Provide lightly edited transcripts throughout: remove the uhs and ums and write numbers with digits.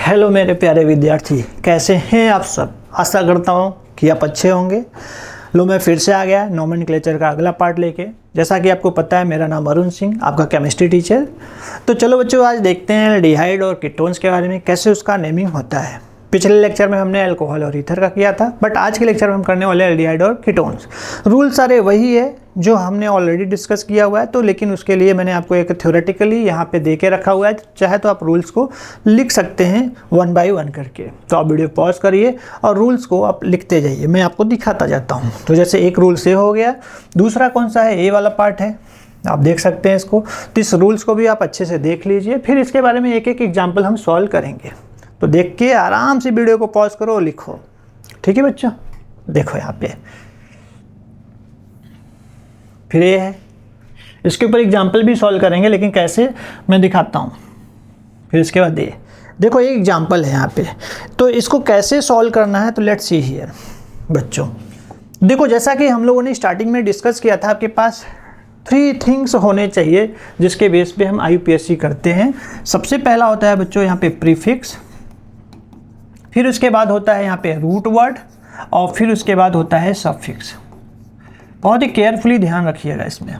Hello मेरे प्यारे विद्यार्थी, कैसे हैं आप सब। आशा करता हूँ कि आप अच्छे होंगे। लो मैं फिर से आ गया नोमेनक्लेचर का अगला पार्ट लेके। जैसा कि आपको पता है मेरा नाम अरुण सिंह, आपका केमिस्ट्री टीचर। तो चलो बच्चों, आज देखते हैं एल्डिहाइड और कीटोन्स के बारे में, कैसे उसका नेमिंग होता है। पिछले लेक्चर में हमने अल्कोहल और ईथर का किया था, बट आज के लेक्चर में हम करने वाले एल्डिहाइड और कीटोन्स। रूल सारे वही है जो हमने ऑलरेडी डिस्कस किया हुआ है, तो लेकिन उसके लिए मैंने आपको एक थ्योरेटिकली यहाँ पे दे के रखा हुआ है। चाहे तो आप रूल्स को लिख सकते हैं 1 बाय 1 करके। तो आप वीडियो पॉज करिए और रूल्स को आप लिखते जाइए, मैं आपको दिखाता जाता हूँ। तो जैसे एक रूल से हो गया, दूसरा कौन सा है, ए वाला पार्ट है, आप देख सकते हैं इसको। तो इस रूल्स को भी आप अच्छे से देख लीजिए, फिर इसके बारे में एक एक एग्जाम्पल हम सॉल्व करेंगे। तो देख के आराम से वीडियो को पॉज करो और लिखो, ठीक है बच्चों। देखो यहाँ पे फिर ये है, इसके ऊपर एग्जाम्पल भी सॉल्व करेंगे, लेकिन कैसे मैं दिखाता हूँ। फिर इसके बाद ये देखो, एक एग्जाम्पल है यहाँ पे, तो इसको कैसे सॉल्व करना है। तो लेट्स सी हियर बच्चों। देखो जैसा कि हम लोगों ने स्टार्टिंग में डिस्कस किया था, आपके पास 3 थिंग्स होने चाहिए जिसके बेस पे हम IUPAC करते हैं। सबसे पहला होता है बच्चों यहाँ पे प्रीफिक्स, फिर उसके बाद होता है यहाँ पे रूट वर्ड, और फिर उसके बाद होता है सफिक्स। बहुत ही केयरफुली ध्यान रखिएगा, इसमें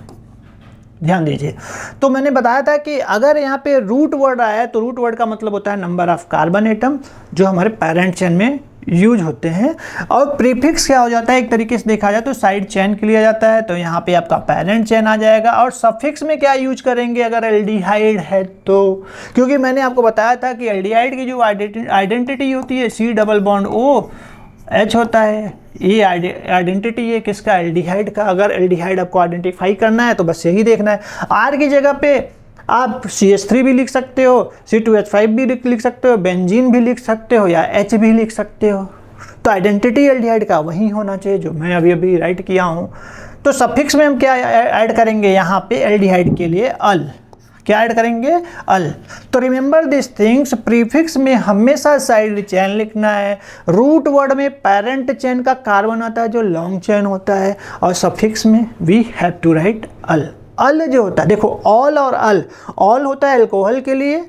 ध्यान दीजिए। तो मैंने बताया था कि अगर यहाँ पे रूट वर्ड आया है तो रूट वर्ड का मतलब होता है नंबर ऑफ कार्बन एटम जो हमारे पैरेंट चेन में यूज होते हैं। और प्रीफिक्स क्या हो जाता है, एक तरीके से देखा जाए तो साइड चेन के लिए जाता है, तो यहाँ पे आपका पैरेंट चेन आ जाएगा। और सफिक्स में क्या यूज करेंगे अगर एल्डिहाइड है तो, क्योंकि मैंने आपको बताया था कि एल्डिहाइड की जो आइडेंटिटी होती है C+OH होता है। ये आइडेंटिटी है किसका, एल्डिहाइड का। अगर एल्डिहाइड आपको आइडेंटिफाई करना है तो बस यही देखना है। R की जगह पे आप CH3 भी लिख सकते हो, C2H5 भी लिख सकते हो, बेंजीन भी लिख सकते हो, या H भी लिख सकते हो। तो आइडेंटिटी एल्डिहाइड का वही होना चाहिए जो मैं अभी राइट किया हूँ। तो सफिक्स में हम क्या ऐड करेंगे यहाँ पे एल्डिहाइड के लिए, अल। क्या ऐड करेंगे, अल। तो रिमेंबर दिस थिंग्स, प्रीफिक्स में हमेशा साइड चेन लिखना है, रूट वर्ड में पेरेंट चेन का कार्बन आता है जो लॉन्ग चेन होता है, और सफिक्स में वी हैव टू राइट अल। अल जो होता है, देखो ऑल और अल, ऑल होता है अल्कोहल के लिए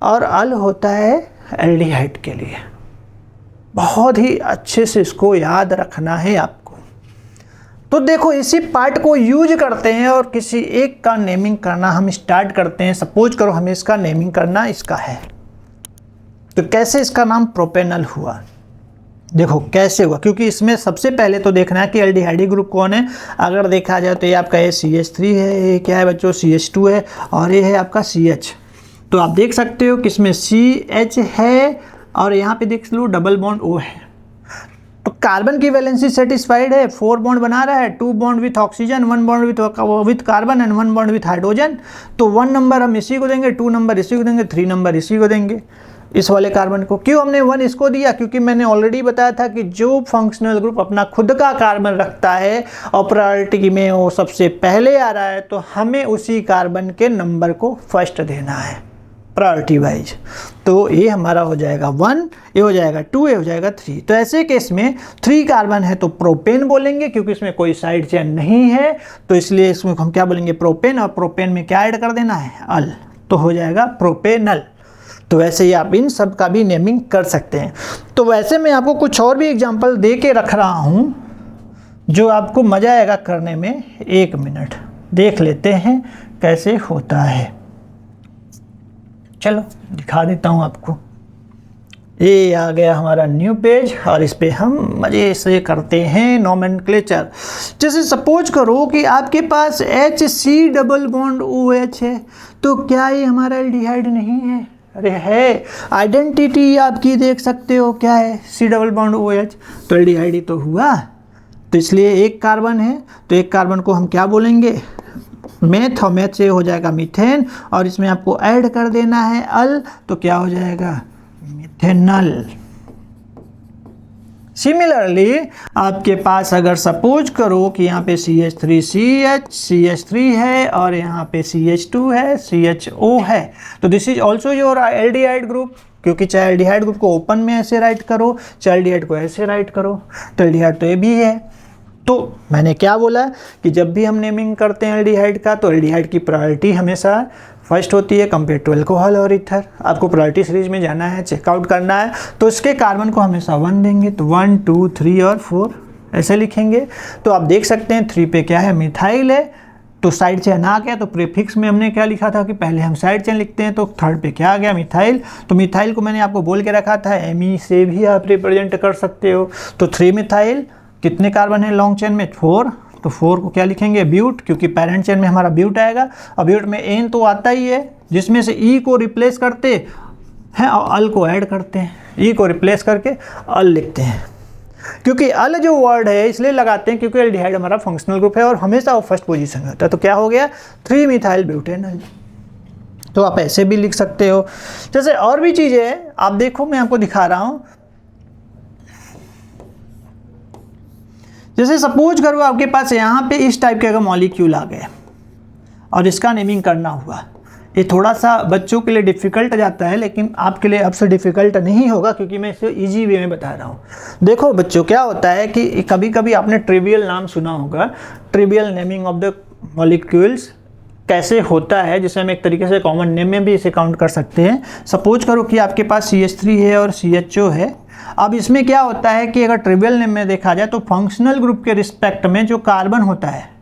और अल होता है एल्डिहाइड के लिए। बहुत ही अच्छे से इसको याद रखना है आपको। तो देखो इसी पार्ट को यूज करते हैं और किसी एक का नेमिंग करना हम स्टार्ट करते हैं। सपोज करो हमें इसका नेमिंग करना इसका है, तो कैसे इसका नाम प्रोपेनल हुआ। देखो कैसे हुआ, क्योंकि इसमें सबसे पहले तो देखना है कि एल्डिहाइड ग्रुप कौन है। अगर देखा जाए तो ये आपका ये CH3 है, ये क्या है बच्चों CH2 है, और ये है आपका CH। तो आप देख सकते हो कि इसमें CH है और यहाँ पे देख लो डबल बॉन्ड O है। तो कार्बन की वैलेंसी सेटिस्फाइड है, 4 बॉन्ड बना रहा है, 2 bond with oxygen, 1 bond with carbon and 1 bond with hydrogen. तो 1 नंबर हम इसी को देंगे, 2 नंबर इसी को देंगे, 3 नंबर इसी को देंगे, इस वाले कार्बन को। क्यों हमने 1 इसको दिया, क्योंकि मैंने ऑलरेडी बताया था कि जो फंक्शनल ग्रुप अपना खुद का कार्बन रखता है और प्रायोरिटी में वो सबसे पहले आ रहा है, तो हमें उसी कार्बन के नंबर को फर्स्ट देना है प्रायोरिटी वाइज। तो ये हमारा हो जाएगा 1, ये हो जाएगा 2, ये हो जाएगा 3। तो ऐसे केस में 3 कार्बन है तो प्रोपेन बोलेंगे, क्योंकि इसमें कोई साइड चेन नहीं है, तो इसलिए इसमें हम क्या बोलेंगे, प्रोपेन। और प्रोपेन में क्या ऐड कर देना है, अल, तो हो जाएगा प्रोपेनल। तो वैसे ही आप इन सब का भी नेमिंग कर सकते हैं। तो वैसे मैं आपको कुछ और भी एग्जांपल दे के रख रहा हूँ जो आपको मज़ा आएगा करने में। 1 मिनट देख लेते हैं कैसे होता है। चलो दिखा देता हूँ आपको। ये आ गया हमारा न्यू पेज, और इस पे हम मज़े से करते हैं नोमेनक्लेचर। जैसे सपोज करो कि आपके पास HC+OH है, तो क्या ये हमारा एल्डिहाइड नहीं है? अरे है, आइडेंटिटी आपकी देख सकते हो क्या है, C+OH, तो एल्डिहाइड ही तो हुआ। तो इसलिए एक कार्बन है, तो एक कार्बन को हम क्या बोलेंगे, मेथ, और मेथ से हो जाएगा मीथेन, और इसमें आपको ऐड कर देना है अल, तो क्या हो जाएगा, मिथेनल। सिमिलरली आपके पास अगर सपोज करो कि यहाँ पे CH3 है और यहाँ पे CH2 है, CHO है, तो this is also your aldehyde group. क्योंकि चाहे एल्डिहाइड ग्रुप को ओपन में ऐसे राइट करो, चाहे एल्डिहाइड को ऐसे राइट करो, तो एल्डिहाइड तो ये भी है। तो मैंने क्या बोला कि जब भी हम नेमिंग करते हैं एल्डिहाइड का, तो एल्डिहाइड की प्रायोरिटी हमेशा फर्स्ट होती है कंपेयर टू अल्कोहल और ईथर। आपको प्रायोरिटी सीरीज में जाना है, चेकआउट करना है, तो इसके कार्बन को हमेशा 1 देंगे, तो 1 2 3 और 4 ऐसे लिखेंगे। तो आप देख सकते हैं 3 पे क्या है, मिथाइल है, तो साइड चेन आ गया। तो प्रीफिक्स में हमने क्या लिखा था कि पहले हम साइड चेन लिखते हैं, तो थर्ड पे क्या आ गया, मिथाइल। तो मिथाइल को मैंने आपको बोल के रखा था Me से भी आप रिप्रेजेंट कर सकते हो। तो 3 मिथाइल, कितने कार्बन है लॉन्ग चेन में, 4, तो 4 को क्या लिखेंगे, ब्यूट, क्योंकि पेरेंट चेन में हमारा ब्यूट आएगा। और ब्यूट में एन तो आता ही है, जिसमें से ई को रिप्लेस करते हैं और अल को ऐड करते हैं, ई को रिप्लेस करके अल लिखते हैं। क्योंकि अल जो वर्ड है इसलिए लगाते हैं क्योंकि एल्डिहाइड हमारा फंक्शनल ग्रुप है और हमेशा वो फर्स्ट पोजीशन में होता है। तो क्या हो गया, 3 मिथाइल ब्यूटेनॉल। तो आप ऐसे भी लिख सकते हो। जैसे और भी चीज़ें हैं, आप देखो मैं आपको दिखा रहा हूँ। जैसे सपोज करो आपके पास यहाँ पे इस टाइप के अगर मॉलिक्यूल आ गए और इसका नेमिंग करना हुआ, ये थोड़ा सा बच्चों के लिए डिफ़िकल्ट जाता है, लेकिन आपके लिए अब से डिफ़िकल्ट नहीं होगा क्योंकि मैं इसे इजी वे में बता रहा हूँ। देखो बच्चों, क्या होता है कि कभी कभी आपने ट्रिवियल नाम सुना होगा, trivial naming of the molecules कैसे होता है, जिसे हम एक तरीके से कॉमन नेम में भी इसे काउंट कर सकते हैं। सपोज करो कि आपके पास CH3 है और CHO है। अब इसमें क्या होता है कि अगर ट्रिवियल नेम में देखा जाए तो फंक्शनल ग्रुप के रिस्पेक्ट में जो कार्बन होता है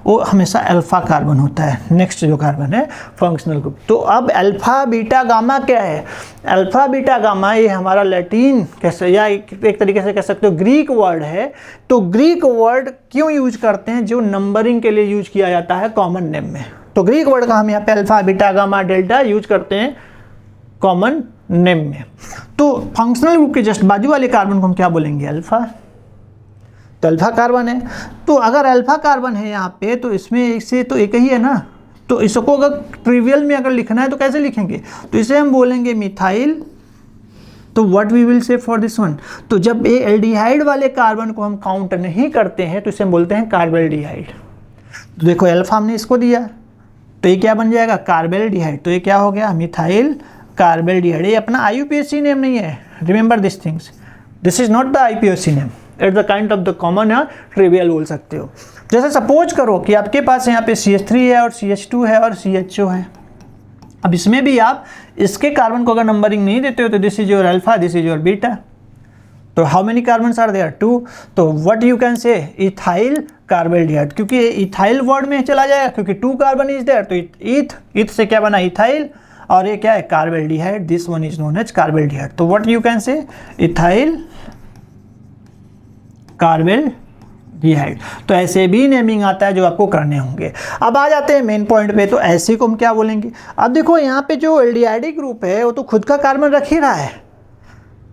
वो हमेशा अल्फा कार्बन होता है। नेक्स्ट जो कार्बन है फंक्शनल ग्रुप। तो अब अल्फा बीटा गामा क्या है, अल्फा बीटा गामा ये हमारा लैटिन कैसे या एक तरीके से कह सकते हो ग्रीक वर्ड है। तो ग्रीक वर्ड क्यों यूज करते हैं, जो नंबरिंग के लिए यूज किया जाता है कॉमन नेम में। तो ग्रीक वर्ड का हम यहाँ पे alpha beta gamma delta use करते हैं कॉमन नेम में। तो फंक्शनल ग्रुप के जस्ट बाजू वाले कार्बन को हम क्या बोलेंगे, अल्फा। तो अल्फा कार्बन है, तो अगर अल्फा कार्बन है यहाँ पे तो इसमें से तो एक ही है ना, तो इसको अगर ट्रिवियल में अगर लिखना है तो कैसे लिखेंगे, तो इसे हम बोलेंगे मिथाइल। तो what we will say for this one, तो जब ये एल्डिहाइड वाले कार्बन को हम काउंट नहीं करते हैं तो इसे हम बोलते हैं कार्बेल्डिहाइड। तो देखो अल्फा हमने इसको दिया तो ये क्या बन जाएगा, कार्बेल्डिहाइड। तो ये क्या हो गया, मिथाइल कार्बेल्डिहाइड। ये अपना IUPAC नेम नहीं है, remember this things, this is not the IUPAC name, it's the kind of the common या ट्रिवियल बोल सकते हो। जैसे सपोज करो कि आपके पास यहाँ पे CH3 है और CH2 है और CHO है। अब इसमें भी आप इसके कार्बन को अगर नंबरिंग नहीं देते हो तो this is your alpha, this is your beta. तो how many carbons are there, 2। तो what you can say, ethyl carbaldehyde, क्योंकि इथाइल वर्ड में चला जाएगा क्योंकि 2 कार्बन इज देयर। तो ईथ से क्या बना, इथाइल, और ये क्या है, carbaldehyde. This one is known as carbaldehyde. तो what you can say, ethyl carbaldehyde. तो ऐसे भी नेमिंग आता है जो आपको करने होंगे। अब आ जाते हैं मेन पॉइंट पे, तो ऐसे को हम क्या बोलेंगे। अब देखो यहाँ पे जो एल्डिहाइडिक ग्रुप है वो तो खुद का कार्बन रख ही रहा है,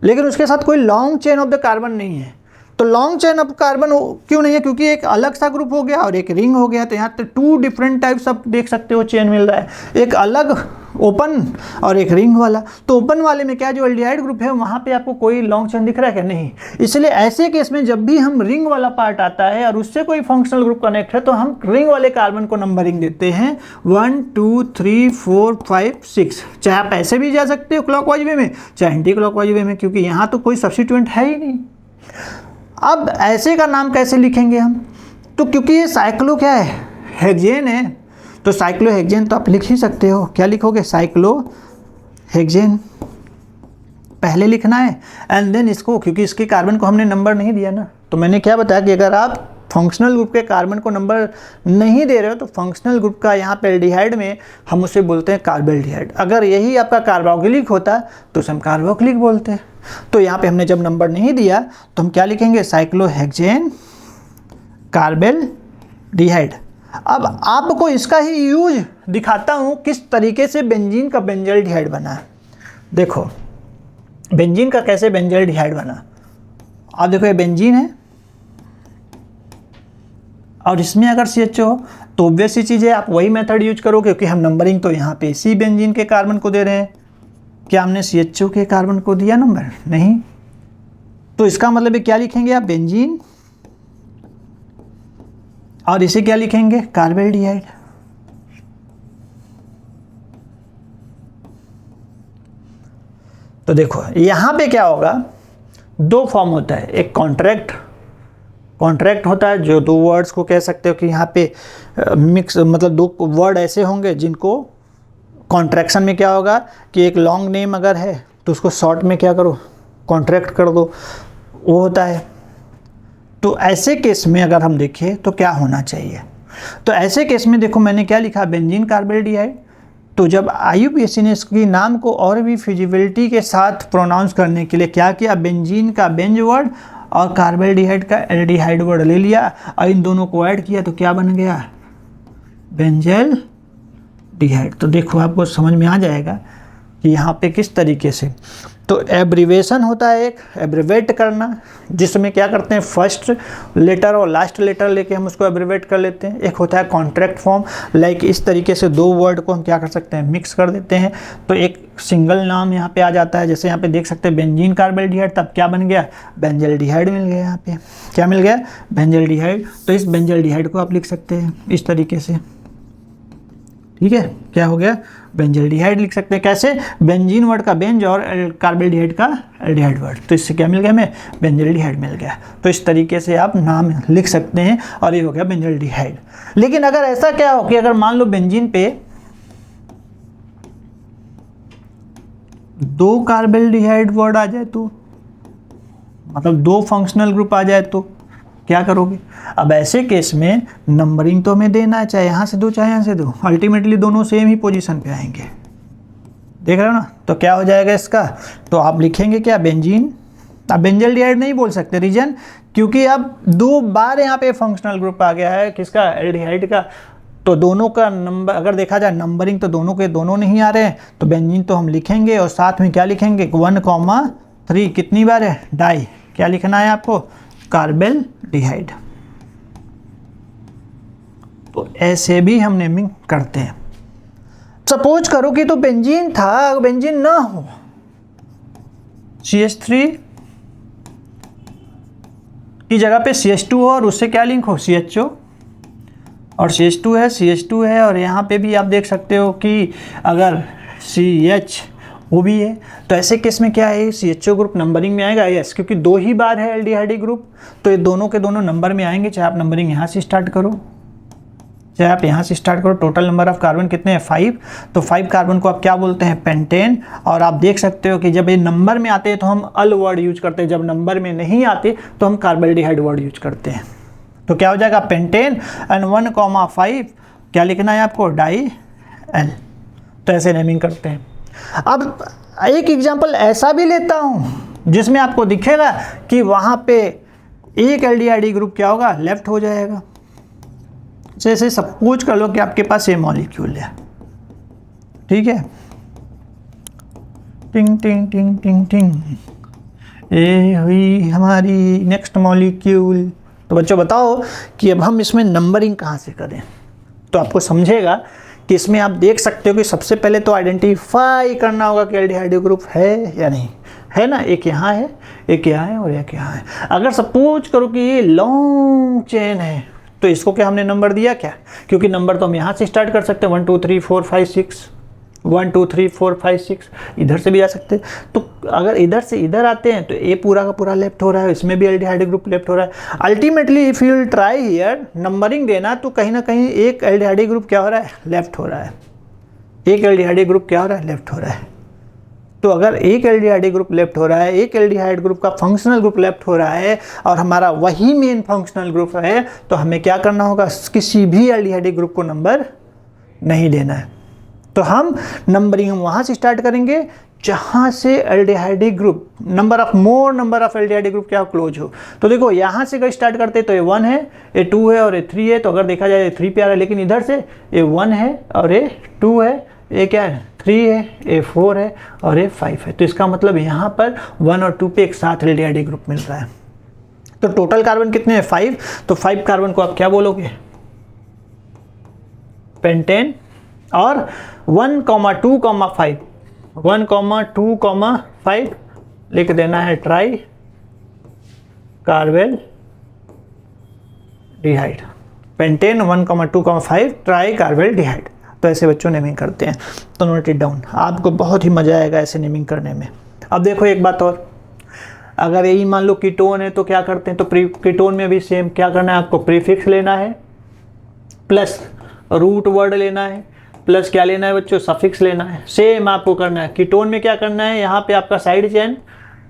लेकिन उसके साथ कोई long chain of the carbon नहीं है। तो लॉन्ग चेन ऑफ कार्बन क्यों नहीं है, क्योंकि एक अलग सा ग्रुप हो गया और एक रिंग हो गया। तो यहाँ पे 2 डिफरेंट टाइप्स आप देख सकते हो चेन मिल रहा है, एक अलग ओपन और एक रिंग वाला। तो ओपन वाले में क्या, जो एल्डिहाइड ग्रुप है वहाँ पे आपको कोई लॉन्ग चेन दिख रहा है क्या, नहीं। इसलिए ऐसे केस में जब भी हम रिंग वाला पार्ट आता है और उससे कोई फंक्शनल ग्रुप कनेक्ट है तो हम रिंग वाले कार्बन को नंबरिंग देते हैं 1 2 3 4 5 6। चाहे आप ऐसे भी जा सकते हो क्लॉकवाइज वे में, चाहे एंटी क्लॉकवाइज वे में, क्योंकि यहाँ तो कोई सब्स्टिट्यूएंट है ही नहीं। अब ऐसे का नाम कैसे लिखेंगे हम, तो क्योंकि ये साइक्लो क्या है, हेक्सेन है, तो साइक्लोहेक्सेन तो आप लिख ही सकते हो। क्या लिखोगे, साइक्लोहेक्सेन पहले लिखना है एंड देन इसको, क्योंकि इसके कार्बन को हमने नंबर नहीं दिया ना। तो मैंने क्या बताया कि अगर आप फंक्शनल ग्रुप के कार्बन को नंबर नहीं दे रहे हो तो फंक्शनल ग्रुप का यहाँ पे एल्डिहाइड में हम उसे बोलते हैं कार्बेल्डिहाइड। अगर यही आपका कार्बोक्सिलिक होता तो उसे हम कार्बोक्सिलिक बोलते हैं। तो यहाँ पे हमने जब नंबर नहीं दिया तो हम क्या लिखेंगे, साइक्लोहेक्सेन कार्बेल्डिहाइड। अब आपको इसका ही यूज दिखाता हूँ किस तरीके से बेंजीन का बेंजल्डिहाइड बना। देखो बेंजीन का कैसे बेंजल्डिहाइड बना। आप देखो ये बेंजीन है और इसमें अगर CHO हो तो ऑब्वियस सी चीज़ है, आप वही मेथड यूज करो, क्योंकि हम नंबरिंग तो यहाँ पे इसी बेंजीन के कार्बन को दे रहे हैं। क्या हमने CHO के कार्बन को दिया नंबर, नहीं। तो इसका मतलब है क्या लिखेंगे आप, बेंजीन, और इसे क्या लिखेंगे, कार्बेल्डिहाइड। तो देखो यहाँ पे क्या होगा, 2 फॉर्म होता है, एक कॉन्ट्रैक्ट होता है जो 2 वर्ड्स को कह सकते हो कि यहाँ पे मिक्स, मतलब 2 वर्ड ऐसे होंगे जिनको कॉन्ट्रैक्शन में क्या होगा कि एक लॉन्ग नेम अगर है तो उसको शॉर्ट में क्या करो, कॉन्ट्रैक्ट कर दो, वो होता है। तो ऐसे केस में अगर हम देखें तो क्या होना चाहिए, तो ऐसे केस में देखो मैंने क्या लिखा, बेंजीन कार्बाल्डिहाइड। तो जब IUPAC ने इसकी नाम को और भी फिजिबिलिटी के साथ प्रोनाउंस करने के लिए क्या किया, बेंजीन का बेंज वर्ड और कार्बाल्डिहाइड का एल्डिहाइड वर्ड ले लिया और इन दोनों को ऐड किया तो क्या बन गया, बेंजल डिहाइड। तो देखो आपको समझ में आ जाएगा कि यहाँ पे किस तरीके से, तो एब्रीवेशन होता है एक, एब्रीवेट करना, जिसमें क्या करते हैं फर्स्ट लेटर और लास्ट लेटर लेके हम उसको एब्रीवेट कर लेते हैं। एक होता है कॉन्ट्रैक्ट फॉर्म, लाइक इस तरीके से दो वर्ड को हम क्या कर सकते हैं, मिक्स कर देते हैं तो एक सिंगल नाम यहाँ पे आ जाता है। जैसे यहाँ पे देख सकते हैं बेंजीन कार्बाल्डिहाइड, तब क्या बन गया, बेंजल डिहाइड मिल गया। यहाँ पे क्या मिल गया, बेंजल डिहाइड। तो इस बेंजल डिहाइड को आप लिख सकते हैं इस तरीके से, ठीक है, क्या हो गया, बेंजल्डिहाइड लिख सकते हैं। कैसे, बेंजीन वर्ड का बेंज और कार्बाल्डिहाइड का एल्डिहाइड वर्ड, तो इससे क्या मिल गया हमें, बेंजल्डिहाइड मिल गया। तो इस तरीके से आप नाम लिख सकते हैं और ये हो गया बेंजल्डिहाइड। लेकिन अगर ऐसा क्या हो कि अगर मान लो बेंजीन पे 2 कार्बाल्डिहाइड वर्ड आ जाए तो, मतलब 2 फंक्शनल ग्रुप आ जाए तो क्या करोगे। अब ऐसे केस में नंबरिंग तो हमें देना है, चाहे यहाँ से दो चाहे यहाँ से दो, अल्टीमेटली दोनों सेम ही पोजीशन पे आएंगे, देख रहे हो ना। तो क्या हो जाएगा इसका, तो आप लिखेंगे क्या, बेंजीन। आप बेंजल्डिहाइड नहीं बोल सकते, रीजन क्योंकि अब 2 बार यहाँ पे फंक्शनल ग्रुप आ गया है किसका, एल्डिहाइड का। तो दोनों का नंबर अगर देखा जाए नंबरिंग तो दोनों के दोनों नहीं आ रहे हैं, तो बेंजीन तो हम लिखेंगे और साथ में क्या लिखेंगे, 1,3 कितनी बार है, डाई। क्या लिखना है आपको, कार्बाल्डिहाइड। तो ऐसे भी हम नेमिंग करते हैं। सपोज करो कि तो बेंजीन था, बेंजीन ना हो, CH3 की जगह पे CH2 हो और उससे क्या लिंक हो, CHO, और CH2 है और यहाँ पे भी आप देख सकते हो कि अगर CH वो भी है, तो ऐसे केस में क्या है, CHO ग्रुप नंबरिंग में आएगा, यस, क्योंकि 2 ही बार है एल्डिहाइड ग्रुप, तो ये दोनों के दोनों नंबर में आएंगे, चाहे आप नंबरिंग यहाँ से स्टार्ट करो चाहे आप यहाँ से स्टार्ट करो। टोटल नंबर ऑफ कार्बन कितने हैं, 5, तो 5 कार्बन को आप क्या बोलते हैं, पेंटेन। और आप देख सकते हो कि जब ये नंबर में आते हैं तो हम अल वर्ड यूज करते हैं, जब नंबर में नहीं आते तो हम कार्बाल्डिहाइड वर्ड यूज करते हैं। तो क्या हो जाएगा, पेंटेन एंड 1,5 क्या लिखना है आपको, डाई एल। तो ऐसे नेमिंग करते हैं। अब एक एग्जांपल ऐसा भी लेता हूं जिसमें आपको दिखेगा कि वहां पे एक एल्डिहाइड ग्रुप क्या होगा, लेफ्ट हो जाएगा। जैसे सपोज कर लो कि आपके पास ये मॉलिक्यूल है, ठीक है, टिंग टिंग टिंग टिंग टिंग, ये हुई हमारी नेक्स्ट मॉलिक्यूल। तो बच्चों बताओ कि अब हम इसमें नंबरिंग कहाँ से करें। तो आपको समझेगा कि इसमें आप देख सकते हो कि सबसे पहले तो आइडेंटिफाई करना होगा कि एल्डिहाइड ग्रुप है या नहीं है ना। एक यहाँ है, एक यहाँ है और एक यहाँ है। अगर सपोज करो कि ये लॉन्ग चेन है तो इसको क्या हमने नंबर दिया क्या, क्योंकि नंबर तो हम यहाँ से स्टार्ट कर सकते हैं, 1 2 3 4 5 6, 1 2 3 4 5 6, इधर से भी आ सकते हैं। तो अगर इधर से इधर आते हैं तो ये पूरा का पूरा लेफ्ट हो रहा है, इसमें भी एल्डिहाइड ग्रुप लेफ्ट हो रहा है। Ultimately if you will try here numbering देना तो कहीं ना कहीं एक एल्डिहाइड ग्रुप क्या हो रहा है, लेफ्ट हो रहा है, एक एल्डिहाइड ग्रुप क्या हो रहा है, लेफ्ट हो रहा है। तो अगर एक एल्डिहाइड ग्रुप लेफ्ट हो रहा है, एक एल्डिहाइड ग्रुप का फंक्शनल ग्रुप लेफ्ट हो रहा है और हमारा वही मेन फंक्शनल ग्रुप है, तो हमें क्या करना होगा, किसी भी एल्डिहाइड ग्रुप को नंबर नहीं देना है। तो हम नंबरिंग हम वहाँ से स्टार्ट करेंगे जहाँ से aldehyde group number of aldehyde group क्या क्लोज हो। तो देखो यहाँ से अगर स्टार्ट करते तो ये 1 है, ये 2 है और ये 3 है। तो अगर देखा जाए 3 पे आ रहा है, लेकिन इधर से ये 1 है और ये 2 है, ये क्या है 3 है, ये 4 है और ये 5 है। तो इसका मतलब यहाँ पर 1 और 2 पे एक साथ एल्डिहाइड ग्रुप मिल रहा है। तो टोटल कार्बन कितने हैं, 5। तो 5 कार्बन को आप क्या बोलोगे, पेंटेन। और 1, 2, 5, 1, 2, 5 लिख देना है try carbaldehyde, pentane 1, 2, 5 try carbaldehyde. तो ऐसे बच्चों नेमिंग करते हैं। तो नोट इट डाउन, आपको बहुत ही मजा आएगा ऐसे नेमिंग करने में। अब देखो एक बात और, अगर यही मान लो कीटोन है तो क्या करते हैं, तो कीटोन में भी सेम क्या करना है, आपको प्रीफिक्स लेना है प्लस रूट वर्ड लेना है। प्लस क्या लेना है बच्चों, सफिक्स लेना है। सेम आपको करना है। कीटोन में क्या करना है, यहाँ पे आपका साइड चेन,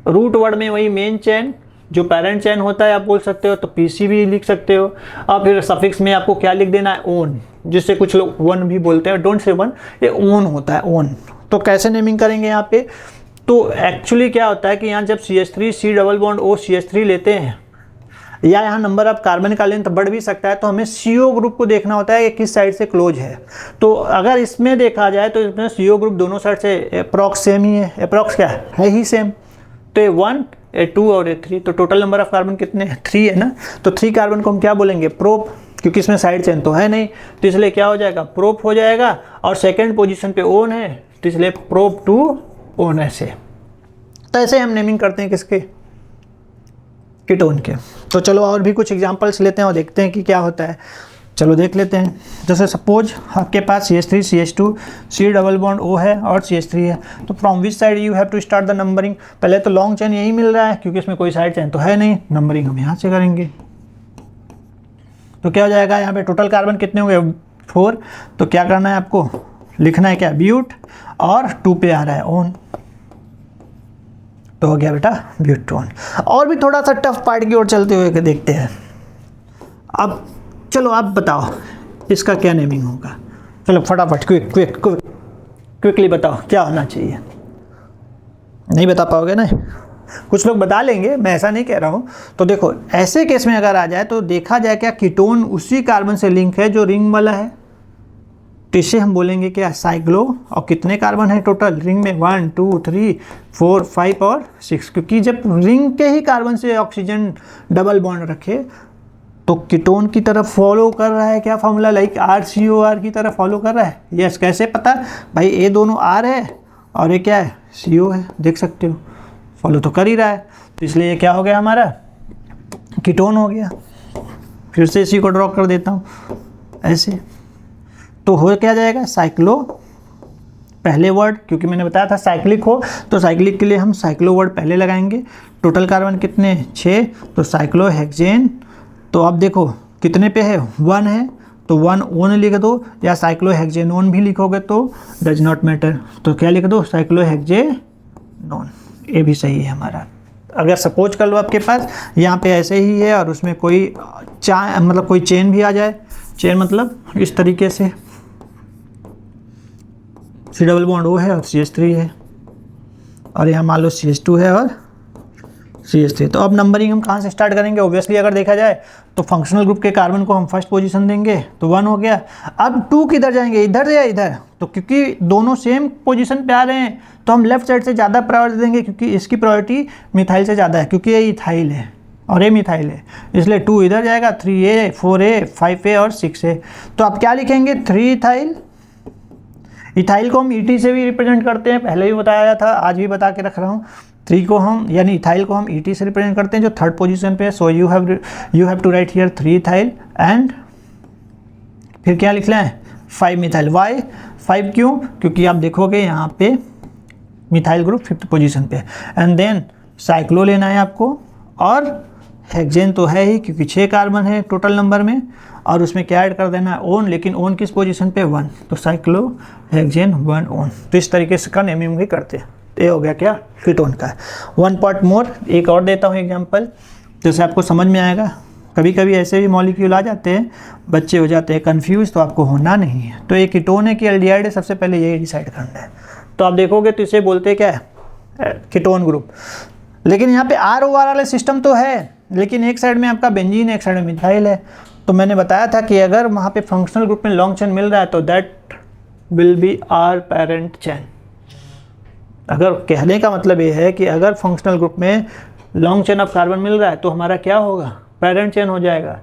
रूट वर्ड में वही मेन चेन जो पेरेंट चेन होता है आप बोल सकते हो, तो पीसी भी लिख सकते हो। और फिर सफिक्स में आपको क्या लिख देना है, ओन, जिससे कुछ लोग वन भी बोलते हैं, डोंट से वन, ये ओन होता है, ओन। तो कैसे नेमिंग करेंगे यहाँ पे, तो एक्चुअली क्या होता है कि यहाँ जब CH3 C double bond O CH3 लेते हैं, या यहाँ नंबर ऑफ कार्बन का लेंथ बढ़ भी सकता है, तो हमें CO ग्रुप को देखना होता है कि किस साइड से क्लोज है। तो अगर इसमें देखा जाए तो इसमें CO ग्रुप दोनों साइड से अप्रॉक्स सेम ही है। अप्रॉक्स क्या है ही सेम। तो ये 1, ये 2 और ये 3, तो टोटल नंबर ऑफ कार्बन कितने हैं, 3 है ना। तो 3 कार्बन को हम क्या बोलेंगे, प्रोप, क्योंकि इसमें साइड चेन तो है नहीं, तो इसलिए क्या हो जाएगा, प्रोप हो जाएगा। और सेकेंड पोजिशन पे ओन है, तो इसलिए प्रोप टू ओन ऐसे। तो ऐसे हम नेमिंग करते हैं किसके, कीटोन के। तो चलो और भी कुछ एग्जांपल्स लेते हैं और देखते हैं कि क्या होता है। चलो देख लेते हैं। जैसे सपोज आपके पास CH3 CH2 C double bond O है और CH3 है, तो from which side you have to start the numbering. पहले तो लॉन्ग चेन यही मिल रहा है क्योंकि इसमें कोई साइड चेन तो है नहीं, नंबरिंग हम यहाँ से करेंगे। तो क्या हो जाएगा, यहाँ पे टोटल कार्बन कितने होंगे, 4। तो क्या करना है आपको, लिखना है क्या, ब्यूट, और 2 पे आ रहा है ओन, तो हो गया बेटा ब्यूटोन। और भी थोड़ा सा टफ पार्ट की ओर चलते हुए देखते हैं। अब चलो आप बताओ इसका क्या नेमिंग होगा, चलो फटाफट क्विकली बताओ क्या होना चाहिए। नहीं बता पाओगे ना, कुछ लोग बता लेंगे, मैं ऐसा नहीं कह रहा हूँ। तो देखो ऐसे केस में अगर आ जाए तो देखा जाए क्या कीटोन उसी कार्बन से लिंक है जो रिंग वाला है, तो इसे हम बोलेंगे क्या, साइक्लो। और कितने कार्बन है टोटल रिंग में, 1 2 3 4 5 और 6, क्योंकि जब रिंग के ही कार्बन से ऑक्सीजन डबल बॉन्ड रखे तो कीटोन की तरफ फॉलो कर रहा है क्या फॉर्मूला, लाइक RCOR की तरफ फॉलो कर रहा है। यस, कैसे पता भाई, ये दोनों R है और ये क्या है, CO है, देख सकते हो फॉलो तो कर ही रहा है। तो इसलिए ये क्या हो गया हमारा, कीटोन हो गया। फिर से इसी को ड्रॉ कर देता हूँ ऐसे, तो हो क्या जाएगा, साइक्लो, पहले वर्ड, क्योंकि मैंने बताया था साइक्लिक हो तो साइक्लिक के लिए हम साइक्लो वर्ड पहले लगाएंगे। टोटल कार्बन कितने, 6, तो साइक्लोहेक्सेन। तो अब देखो कितने पे है, 1 है, तो 1 ओन लिख दो, या साइक्लोहेक्सेनोन भी लिखोगे तो डज नॉट मैटर, तो क्या लिख दो, साइक्लोहेक्सेनोन, ये भी सही है हमारा। अगर सपोज कर लो आपके पास यहाँ पे ऐसे ही है और उसमें कोई मतलब कोई चेन भी आ जाए, चेन मतलब इस तरीके से C डबल बॉन्ड O है और CH3 है, और यहाँ मान लो CH2 है और CH3। तो अब नंबरिंग हम कहाँ से स्टार्ट करेंगे, ऑब्वियसली अगर देखा जाए तो फंक्शनल ग्रुप के कार्बन को हम फर्स्ट पोजीशन देंगे, तो 1 हो गया। अब 2 किधर जाएंगे, इधर या इधर, तो क्योंकि दोनों सेम पोजीशन पे आ रहे हैं तो हम लेफ्ट साइड से ज़्यादा प्रायोरिटी देंगे, क्योंकि इसकी प्रायोरिटी मिथाइल से ज़्यादा है, क्योंकि ये इथाइल है और ये मिथाइल है, इसलिए 2 इधर जाएगा, 3A 4A 5A और 6A। तो आप क्या लिखेंगे, 3 इथाइल। इथाइल को हम ET से भी रिप्रेजेंट करते हैं, पहले भी बताया था, आज भी बता के रख रहा हूँ। 3 को हम, यानी इथाइल को हम ET से रिप्रेजेंट करते हैं जो थर्ड पोजीशन पे है। So you have to write here 3 ethyl and फिर क्या लिखना है, 5 मिथाइल। वाई 5 क्यों, क्योंकि आप देखोगे यहाँ पे मिथाइल ग्रुप 5th पोजीशन पे, एंड देन साइक्लो लेना है आपको, और हेक्सेन तो है ही क्योंकि 6 कार्बन है टोटल नंबर में, और उसमें क्या ऐड कर देना है, ओन, लेकिन ओन किस पोजीशन पे, 1, तो साइक्लो हेक्सेन 1 ओन। तो इस तरीके से का नेमिंग भी करते हैं। ये हो गया क्या, कीटोन का। 1 पार्ट मोर, एक और देता हूँ एग्जांपल, जैसे आपको समझ में आएगा। कभी कभी ऐसे भी मॉलिक्यूल आ जाते हैं, बच्चे हो जाते हैं कंफ्यूज, तो आपको होना नहीं है। तो ये कीटोन है कि एल्डिहाइड है, सबसे पहले यही डिसाइड करना है। तो आप देखोगे तो इसे बोलते हैं क्या है, कीटोन ग्रुप। लेकिन यहाँ पे ROR वाला सिस्टम तो है, लेकिन एक साइड में आपका बेंजीन है, एक साइड में मिथाइल है। तो मैंने बताया था कि अगर वहाँ पे फंक्शनल ग्रुप में लॉन्ग चेन मिल रहा है तो that will be R parent chain. अगर कहने का मतलब ये है कि अगर फंक्शनल ग्रुप में लॉन्ग चेन ऑफ कार्बन मिल रहा है तो हमारा क्या होगा, पेरेंट चेन हो जाएगा।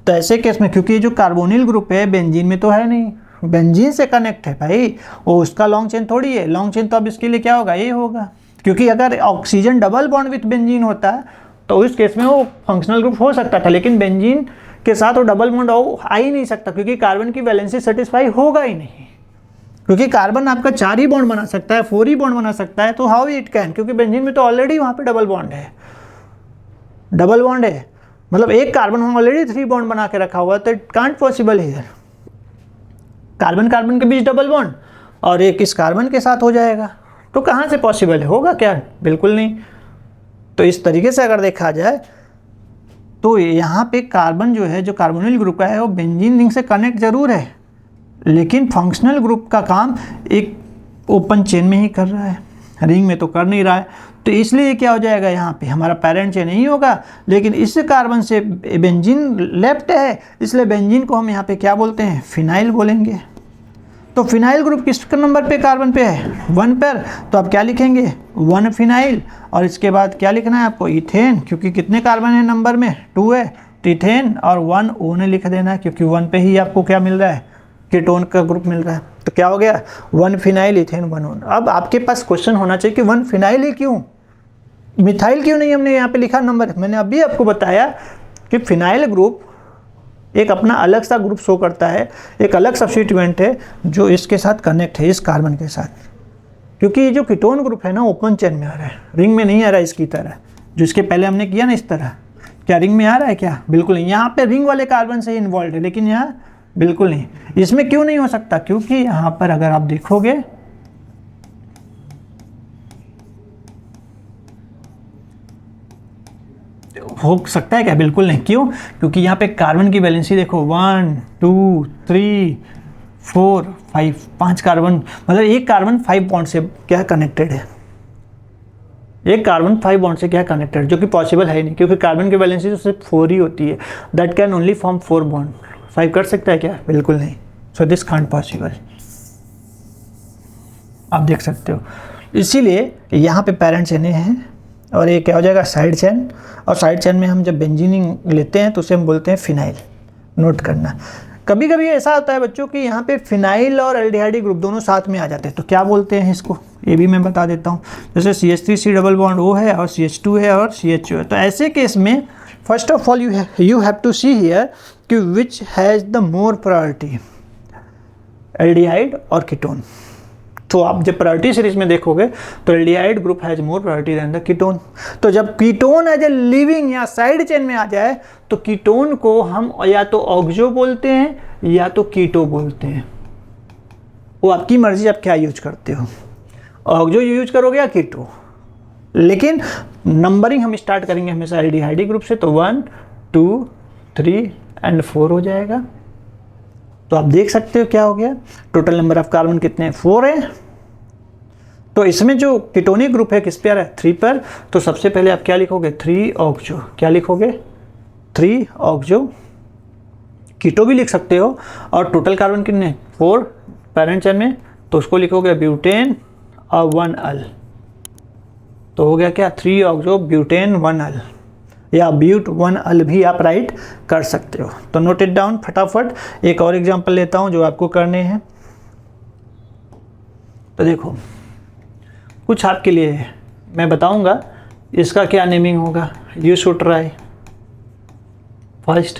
तो ऐसे केस में, क्योंकि जो कार्बोनिल ग्रुप है बेंजीन में तो है नहीं, बेंजीन से कनेक्ट है भाई, वो उसका लॉन्ग चेन थोड़ी है। लॉन्ग चेन तो अब इसके लिए क्या होगा, ये होगा, क्योंकि अगर oxygen double bond with benzene होता तो उस केस में वो फंक्शनल ग्रुप हो सकता था, लेकिन बेंजीन के साथ वो डबल बॉन्ड आ ही नहीं सकता, क्योंकि कार्बन की वैलेंसी सेटिस्फाई होगा ही नहीं। क्योंकि कार्बन आपका 4 ही बॉन्ड बना सकता है, 4 ही बॉन्ड बना सकता है, तो हाउ इट कैन, क्योंकि बेंजीन में तो ऑलरेडी वहाँ पे डबल बॉन्ड है, डबल बॉन्ड है, मतलब एक कार्बन हम ऑलरेडी 3 बॉन्ड बना के रखा हुआ है, तो it can't possible here. Carbon carbon के बीच डबल बॉन्ड और एक इस कार्बन के साथ हो जाएगा। तो कहाँ से पॉसिबल है, होगा क्या, बिल्कुल नहीं। तो इस तरीके से अगर देखा जाए तो यहाँ पे कार्बन जो है, जो कार्बोनिल ग्रुप का है, वो बेंजीन रिंग से कनेक्ट जरूर है, लेकिन फंक्शनल ग्रुप का काम एक ओपन चेन में ही कर रहा है, रिंग में तो कर नहीं रहा है। तो इसलिए क्या हो जाएगा, यहाँ पे हमारा पैरेंट चेन नहीं होगा, लेकिन इस कार्बन से बेंजीन लेफ्ट है, इसलिए बेंजीन को हम यहाँ पे क्या बोलते हैं, फिनाइल बोलेंगे। तो फिनाइल ग्रुप किस नंबर पे कार्बन पे है, 1 पर, तो आप क्या लिखेंगे, 1 फिनाइल। और इसके बाद क्या लिखना है आपको, इथेन, क्योंकि कितने कार्बन है नंबर में, 2 है, तो इथेन और 1 O ने लिख देना है, क्योंकि 1 पे ही आपको क्या मिल रहा है, कीटोन का ग्रुप मिल रहा है। तो क्या हो गया, 1 फिनाइल इथेन 1 O। अब आपके पास क्वेश्चन होना चाहिए कि 1 फिनाइल ही क्यों, मिथाइल क्यों नहीं हमने यहाँ पे लिखा नंबर। मैंने अभी आपको बताया कि फिनाइल ग्रुप एक अपना अलग सा ग्रुप शो करता है, एक अलग सब्स्टिट्यूएंट है जो इसके साथ कनेक्ट है, इस कार्बन के साथ, क्योंकि ये जो कीटोन ग्रुप है ना ओपन चेन में आ रहा है, रिंग में नहीं आ रहा है इसकी तरह, जो इसके पहले हमने किया ना इस तरह। क्या रिंग में आ रहा है क्या, बिल्कुल नहीं। यहाँ पे रिंग वाले कार्बन से इन्वॉल्व है, लेकिन यहाँ बिल्कुल नहीं। इसमें क्यों नहीं हो सकता, क्योंकि यहाँ पर अगर आप देखोगे हो सकता है क्या, बिल्कुल नहीं। क्यों, क्योंकि यहाँ पे कार्बन की वैलेंसी देखो 1 2 3 4 5, 5 कार्बन, मतलब एक कार्बन 5 बॉन्ड से क्या कनेक्टेड है, एक कार्बन 5 बॉन्ड से क्या कनेक्टेड, जो कि पॉसिबल है ही नहीं, क्योंकि कार्बन की वैलेंसी तो सिर्फ 4 ही होती है, that can only form 4 bond. 5 कर सकता है क्या, बिल्कुल नहीं। सो दिस कांट पॉसिबल, आप देख सकते हो। इसीलिए यहाँ पे पैरेंट चेन है और ये क्या हो जाएगा, साइड चेन। और साइड चेन में हम जब बेंजीनिंग लेते हैं तो उसे हम बोलते हैं फिनाइल। नोट करना, कभी कभी ऐसा होता है बच्चों कि यहाँ पे फिनाइल और एल्डिहाइड ग्रुप दोनों साथ में आ जाते हैं, तो क्या बोलते हैं इसको, ये भी मैं बता देता हूँ। जैसे CH3C डबल बॉन्ड O है और CH2 है और CHO है, तो ऐसे केस में first of all you have to see here कि which has the more priority, aldehyde और कीटोन। तो आप जब प्रायोरिटी सीरीज में देखोगे तो aldehyde group has more priority than the ketone. तो जब कीटोन एज ए लिविंग या साइड चेन में आ जाए तो कीटोन को हम या तो ऑक्सो बोलते हैं या तो कीटो बोलते हैं, वो आपकी मर्जी, आप क्या यूज करते हो, ऑक्सो यूज करोगे या कीटो। लेकिन नंबरिंग हम स्टार्ट करेंगे हमेशा एल्डिहाइड ग्रुप से, तो 1 2 3 एंड 4 हो जाएगा। तो आप देख सकते हो क्या हो गया, टोटल नंबर ऑफ कार्बन कितने हैं, 4 है। तो इसमें जो कीटोनिक ग्रुप है किस पे आ रहा है, 3 पर। तो सबसे पहले आप क्या लिखोगे, 3 ऑक्सो, क्या लिखोगे, 3 ऑक्सो। कीटो भी लिख सकते हो। और टोटल कार्बन कितने, 4 पैरेंट चेन में, तो उसको लिखोगे ब्यूटेन और 1 अल। तो हो गया क्या, 3 ऑक्सो ब्यूटेन 1 अल, या ब्यूट 1 अल भी आप राइट कर सकते हो। तो नोट इट डाउन फटाफट। एक और एग्जांपल लेता हूं जो आपको करने हैं। तो देखो कुछ आपके लिए मैं बताऊंगा, इसका क्या नेमिंग होगा, you should try. First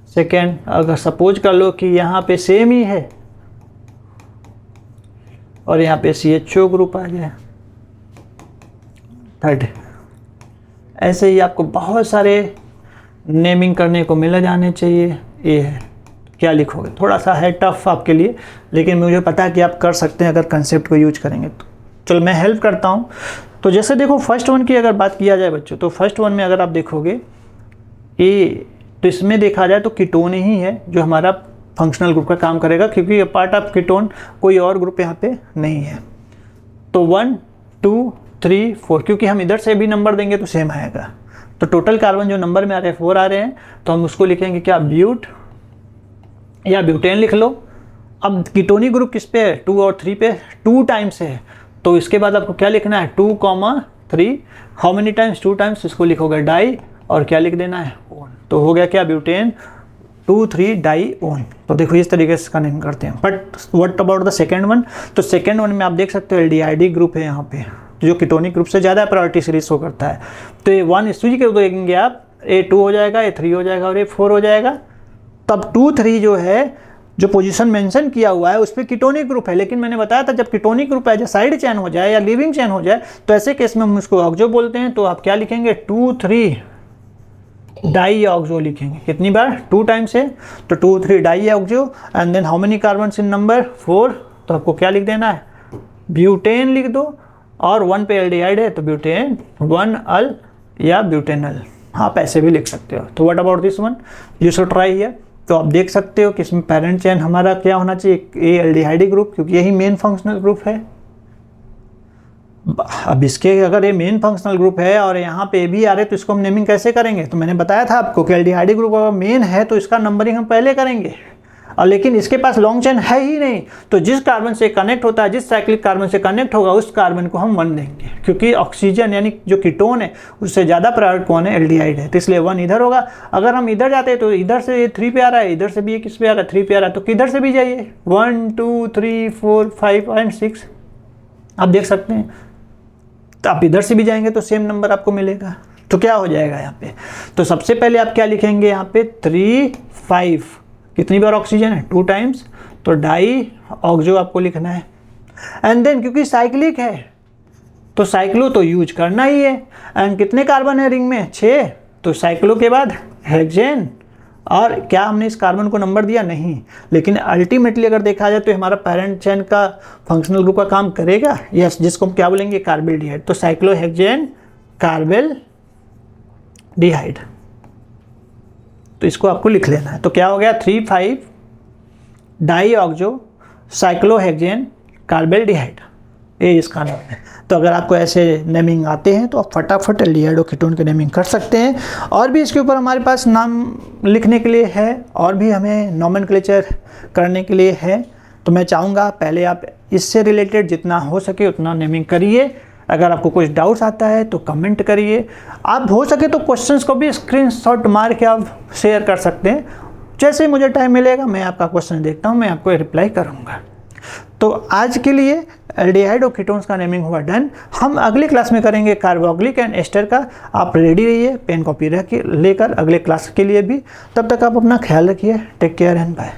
second, अगर सपोज कर लो कि यहाँ पे सेम ही है और यहाँ पे CHO ग्रुप आ जाए, थर्ड। ऐसे ही आपको बहुत सारे नेमिंग करने को मिल जाने चाहिए। ये है, क्या लिखोगे, थोड़ा सा है टफ आपके लिए, लेकिन मुझे पता है कि आप कर सकते हैं अगर कंसेप्ट को यूज करेंगे तो। चलो मैं हेल्प करता हूँ। तो जैसे देखो फर्स्ट वन की अगर बात किया जाए बच्चों, तो फर्स्ट वन में अगर आप देखोगे ए, तो इसमें देखा जाए तो कीटोन ही है जो हमारा फंक्शनल ग्रुप का काम करेगा, क्योंकि पार्ट ऑफ कीटोन कोई और ग्रुप यहाँ पे नहीं है। तो 1 2 3 4, क्योंकि हम इधर से भी नंबर देंगे तो सेम आएगा। तो टोटल कार्बन जो नंबर में आ रहे हैं 4 आ रहे हैं, तो हम उसको लिखेंगे क्या, ब्यूट या ब्यूटेन लिख लो। अब कीटोनिक ग्रुप किस पे है, 2 और 3 पे, 2 टाइम्स है, तो इसके बाद आपको क्या लिखना है, 2, 3, हाउ मेनी टाइम्स, 2 टाइम्स, इसको लिखोगे डाई और क्या लिख देना है, ओन। तो हो गया क्या, ब्यूटेन 2 3 डाई ओन। तो देखो इस तरीके से इसका नेम करते हैं। But what about the second one, तो सेकेंड वन में आप देख सकते हो एल्डिहाइड ग्रुप है यहाँ पे, जो कीटोनिक ग्रुप से ज़्यादा प्रायोरिटी सीरीज शो करता है। तो ये 1 स्विच कर देंगे आप, ये 2 हो जाएगा, ये 3 हो जाएगा और ये 4 हो जाएगा। तब 2 3 जो है, जो पोजीशन मेंशन किया हुआ है उस पर कीटोनिक ग्रुप है। लेकिन मैंने बताया था जब कीटोनिक ग्रुप है, साइड चेन हो जाए या लिविंग चेन हो जाए, तो ऐसे केस में हम उसको ऑक्सो बोलते हैं। तो आप क्या लिखेंगे, 2 3 डाई ऑक्सो लिखेंगे। कितनी बार? 2 टाइम्स है तो 2 3 dioxo. And then how many carbon in number? 4। तो आपको क्या लिख देना है? ब्यूटेन लिख दो। और 1 पे एल्डिहाइड है तो ब्यूटेन 1 अल या ब्यूटेनल, आप ऐसे भी लिख सकते हो। तो what about this one? You should try here. तो आप देख सकते हो कि इसमें पेरेंट चेन हमारा क्या होना चाहिए? ए एल्डिहाइड ग्रुप, क्योंकि यही मेन फंक्शनल ग्रुप है। अब इसके अगर ये मेन फंक्शनल ग्रुप है और यहाँ पे भी आ रहे तो इसको हम नेमिंग कैसे करेंगे? तो मैंने बताया था आपको कि एल्डिहाइड ग्रुप अगर मेन है तो इसका नंबरिंग हम पहले करेंगे। और लेकिन इसके पास लॉन्ग चेन है ही नहीं, तो जिस कार्बन से कनेक्ट होता है, जिस साइक्लिक कार्बन से कनेक्ट होगा उस कार्बन को हम 1 देंगे, क्योंकि ऑक्सीजन यानी जो कीटोन है उससे ज़्यादा प्रायोरिटी कौन है? एल्डिहाइड है, तो इसलिए 1 इधर होगा। अगर हम इधर जाते हैं तो इधर से ये 3 पे आ रहा है, इधर से भी ये किस पे आ रहा है? 3 पे आ रहा है, तो किधर से भी जाइए 1 2 3 4 5 एंड 6 आप देख सकते हैं। तो आप इधर से भी जाएंगे तो सेम नंबर आपको मिलेगा। तो क्या हो जाएगा यहाँ पे? तो सबसे पहले आप क्या लिखेंगे यहाँ पे? 3 5। कितनी बार ऑक्सीजन है? 2 टाइम्स, तो डाई ऑक्सो आपको लिखना है। एंड देन क्योंकि साइक्लिक है तो साइक्लो तो यूज करना ही है। एंड कितने कार्बन है रिंग में? 6। तो साइक्लो के बाद हेक्सेन। और क्या हमने इस कार्बन को नंबर दिया? नहीं। लेकिन अल्टीमेटली अगर देखा जाए तो हमारा पेरेंट चेन का फंक्शनल ग्रुप का काम करेगा। यस, जिसको हम क्या बोलेंगे? कार्बेल्डिहाइड। तो साइक्लोहेक्सेन कार्बेल्डिहाइड, तो इसको आपको लिख लेना है। तो क्या हो गया? 3 5 डाई ऑक्सो साइक्लोहेक्सेन कार्बेल्डिहाइड, ये इसका नाम है। तो अगर आपको ऐसे नेमिंग आते हैं तो आप फटाफट एल्डिहाइड और कीटोन की नेमिंग कर सकते हैं। और भी इसके ऊपर हमारे पास नाम लिखने के लिए है, और भी हमें नॉमेनक्लेचर करने के लिए है। तो मैं चाहूँगा पहले आप इससे रिलेटेड जितना हो सके उतना नेमिंग करिए। अगर आपको कुछ डाउट्स आता है तो कमेंट करिए। आप हो सके तो क्वेश्चंस को भी स्क्रीनशॉट मार के आप शेयर कर सकते हैं। जैसे मुझे टाइम मिलेगा मैं आपका क्वेश्चन देखता हूँ, मैं आपको रिप्लाई करूँगा। तो आज के लिए एल्डिहाइड और कीटोन्स का नेमिंग हुआ डन। हम अगले क्लास में करेंगे कार्बोक्सिलिक एंड एस्टर का। आप रेडी रहिए पेन कॉपी रख के लेकर अगले क्लास के लिए भी। तब तक आप अपना ख्याल रखिए। Take care and bye.